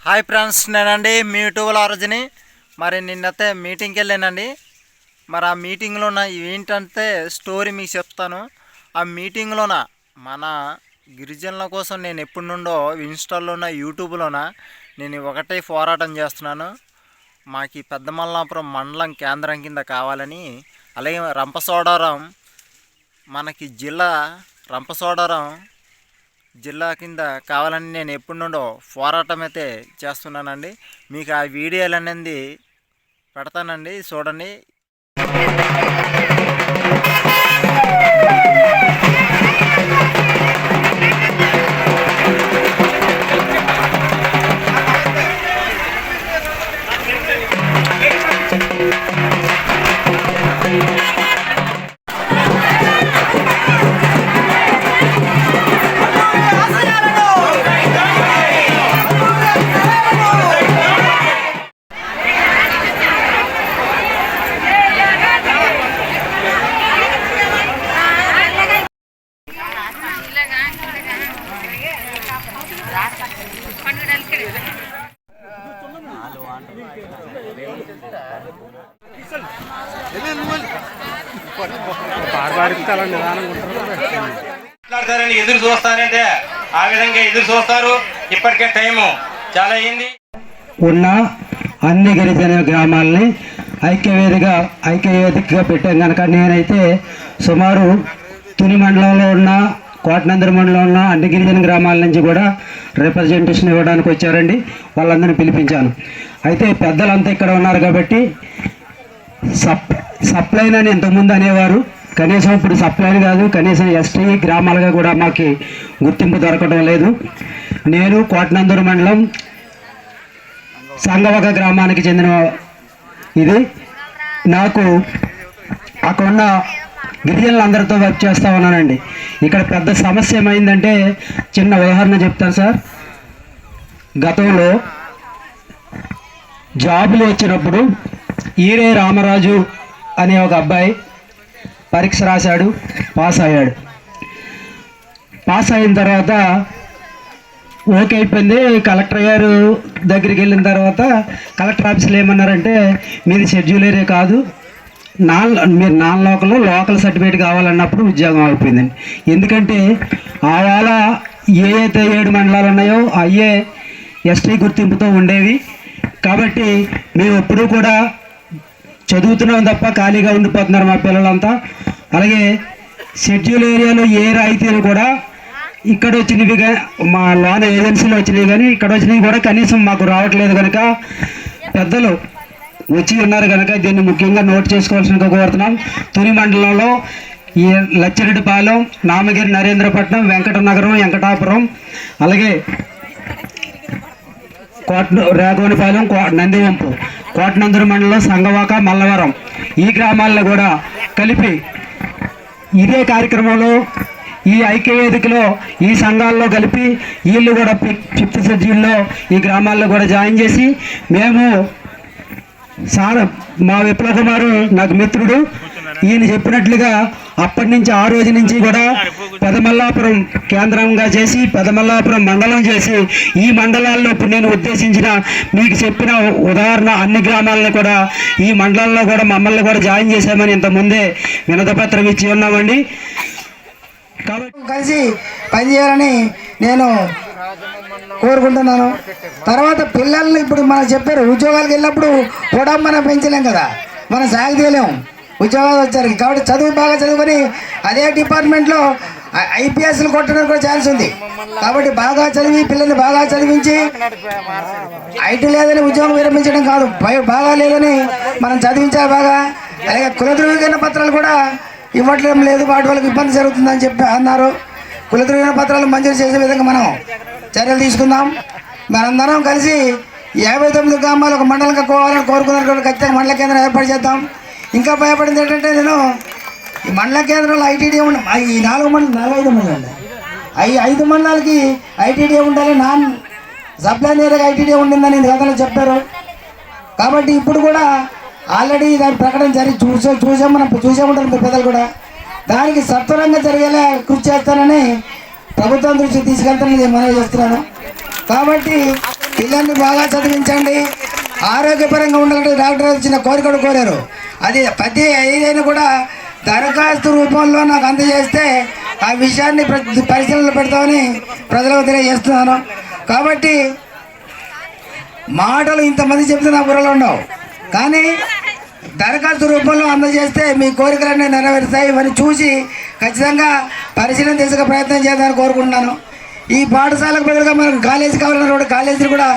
Hi friends, నేనండి మీ యూట్యూబ్లో ఆరోజుని. మరి నిన్నైతే మీటింగ్కి వెళ్ళానండి. మరి ఆ మీటింగ్లోన ఏంటంటే స్టోరీ మీకు చెప్తాను. ఆ మీటింగ్లోన మన గిరిజనుల కోసం నేను ఎప్పటి నుండో ఇన్స్టాలోన యూట్యూబ్లోన నేను ఒకటే పోరాటం చేస్తున్నాను. మాకు ఈ పెద్దమల్లాపురం మండలం కేంద్రం కింద కావాలని, అలాగే రంపచోడవరం మనకి జిల్లా రంపచోడవరం జిల్లా కింద కావాలని నేను ఎప్పటి నుండో పోరాటం అయితే చేస్తున్నానండి. మీకు ఆ వీడియోలు అనేది పెడతానండి, చూడండి. మాట్లాడతారని ఎదురు చూస్తారంటే ఆ విధంగా ఎదురు చూస్తారు. ఇప్పటికే టైము చాలా అయింది. ఉన్న అన్ని గిరిజన గ్రామాలని ఐక్యవేదికగా పెట్టాం కనుక నేనైతే సుమారు తుని మండలంలో ఉన్న కోటనందరి మండలంలో ఉన్న అన్ని గిరిజన గ్రామాల నుంచి కూడా రిప్రజెంటేషన్ ఇవ్వడానికి వచ్చారండి. వాళ్ళందరినీ పిలిపించాను. అయితే పెద్దలంతా ఇక్కడ ఉన్నారు కాబట్టి సప్లైన్ అని ఇంతకుముందు అనేవారు. కనీసం ఇప్పుడు సప్లైన్ కాదు, కనీసం ఎస్టీ గ్రామాలుగా కూడా మాకు గుర్తింపు దొరకడం లేదు. నేను కోటనందూరు మండలం సంగవక గ్రామానికి చెందిన ఇది. నాకు అక్కడున్న గిరిజనులందరితో వర్క్ చేస్తూ ఉన్నానండి. ఇక్కడ పెద్ద సమస్య ఏమైందంటే, చిన్న ఉదాహరణ చెప్తాను సార్. గతంలో జాబులు వచ్చినప్పుడు ఈరే రామరాజు అనే ఒక అబ్బాయి పరీక్ష రాశాడు, పాస్ అయ్యాడు. పాస్ అయిన తర్వాత ఓకే అయిపోయింది. కలెక్టర్ గారు దగ్గరికి వెళ్ళిన తర్వాత కలెక్టర్ ఆఫీసులో ఏమన్నారంటే, మీది షెడ్యూల్ ఏరియా కాదు, మీరు లోకల్ సర్టిఫికేట్ కావాలన్నప్పుడు ఉద్యోగం అయిపోయిందండి. ఎందుకంటే ఆవాల అయితే 7 మండలాలు ఉన్నాయో అయ్యే ఎస్టీ గుర్తింపుతో ఉండేవి. కాబట్టి మేము ఎప్పుడూ కూడా చదువుతున్నాం తప్ప ఖాళీగా ఉండిపోతున్నారు మా పిల్లలంతా. అలాగే షెడ్యూల్ ఏరియాలో ఏ రాయితీలు కూడా ఇక్కడ వచ్చినవి, మా లోన్ ఏజెన్సీలో వచ్చినవి కానీ ఇక్కడ వచ్చినవి కూడా కనీసం మాకు రావట్లేదు. కనుక పెద్దలు వచ్చి ఉన్నారు కనుక దీన్ని ముఖ్యంగా నోట్ చేసుకోవాల్సిన కోరుతున్నాం. తుని మండలంలో ఈ లచ్చిరెడ్డిపాలెం, నామగిరి, నరేంద్రపట్నం, వెంకటనగరం, వెంకటాపురం, అలాగే రేగోనిపాలెం, నందివంపు, కోటనందూరు మండలం, సంగవాక, మల్లవరం ఈ గ్రామాల్లో కూడా కలిపి ఇదే కార్యక్రమంలో ఈ ఐక్యవేదికలో ఈ సంఘాల్లో కలిపి వీళ్ళు కూడా 5th షెడ్యూల్లో ఈ గ్రామాల్లో కూడా జాయిన్ చేసి మేము మా విప్లవ కుమారు నాకు మిత్రుడు, ఈయన చెప్పినట్లుగా అప్పటి నుంచి ఆ రోజు నుంచి కూడా పెదమల్లాపురం కేంద్రంగా చేసి పెదమల్లాపురం మండలం చేసి ఈ మండలాల్లో ఇప్పుడు నేను ఉద్దేశించిన మీకు చెప్పిన ఉదాహరణ అన్ని గ్రామాలను కూడా ఈ మండలంలో కూడా మమ్మల్ని కూడా జాయిన్ చేశామని ఇంతకుముందే వినతిపత్రం ఇచ్చి ఉన్నామండి. కాబట్టి కలిసి పనిచేయాలని నేను కోరుకుంటున్నాను. తర్వాత పిల్లల్ని ఇప్పుడు మనం చెప్పారు, ఉద్యోగాలకు వెళ్ళినప్పుడు కూడా మనం పెంచలేం కదా, మనం సాగు తీయలేము ఉద్యోగాలు వచ్చారు. కాబట్టి చదువు బాగా చదువుకొని అదే డిపార్ట్మెంట్లో ఐపీఎస్లు కొట్టడానికి కూడా ఛాన్స్ ఉంది. కాబట్టి బాగా చదివి పిల్లల్ని బాగా చదివించి ఐటీ లేదని ఉద్యోగం విరమించడం కాదు, బాగా లేదని మనం చదివించాలి బాగా. అలాగే కుల ధృవీకరణ పత్రాలు కూడా ఇవ్వట్లేం లేదు, వాటి వాళ్ళకి ఇబ్బంది జరుగుతుందని చెప్పి అన్నారు. కుల ధృవీకరణ పత్రాలు మంజూరు చేసే విధంగా మనం చర్యలు తీసుకుందాం. మనందరం కలిసి 59 గ్రామాలు ఒక మండలంగా కోవాలని కోరుకున్నారు. ఖచ్చితంగా మండల కేంద్రం ఏర్పాటు చేద్దాం. ఇంకా భయపడింది ఏంటంటే, నేను ఈ మండల కేంద్రంలో ఐటీడీఏ ఈ 5 మండలాలు 5 మండలాలకి ఐటీడీఏ ఉండాలి, నాన్ సప్లైన్ ఏరియాకి ఐటీడీఏ ఉండిందని గతంలో చెప్పారు. కాబట్టి ఇప్పుడు కూడా ఆల్రెడీ దాని ప్రకటన చూసామంటారు పెద్దలు కూడా. దానికి సత్వరంగా జరిగేలా కృషి చేస్తానని ప్రభుత్వం దృష్టికి తీసుకెళ్తానని మనవి చేస్తున్నాను. కాబట్టి పిల్లల్ని బాగా చదివించండి, ఆరోగ్యపరంగా ఉండాలంటే డాక్టర్ చిన్న కోరికలు కోరారు. అది ప్రతి ఏదైనా కూడా దరఖాస్తు రూపంలో నాకు అందజేస్తే ఆ విషయాన్ని పరిశీలనలో పెడతామని ప్రజలకు తెలియజేస్తున్నాను. కాబట్టి మాటలు ఇంతమంది చెప్తే నా బుర్రలో ఉండవు, కానీ దరఖాస్తు రూపంలో అందజేస్తే మీ కోరికలన్నీ నెరవేరుతాయి. ఇవన్నీ చూసి ఖచ్చితంగా పరిశీలన తీసుకు ప్రయత్నం చేద్దామని కోరుకుంటున్నాను. ఈ పాఠశాలకు బదులుగా మనకు కాలేజీ కావాలన్న కాలేజీలు కూడా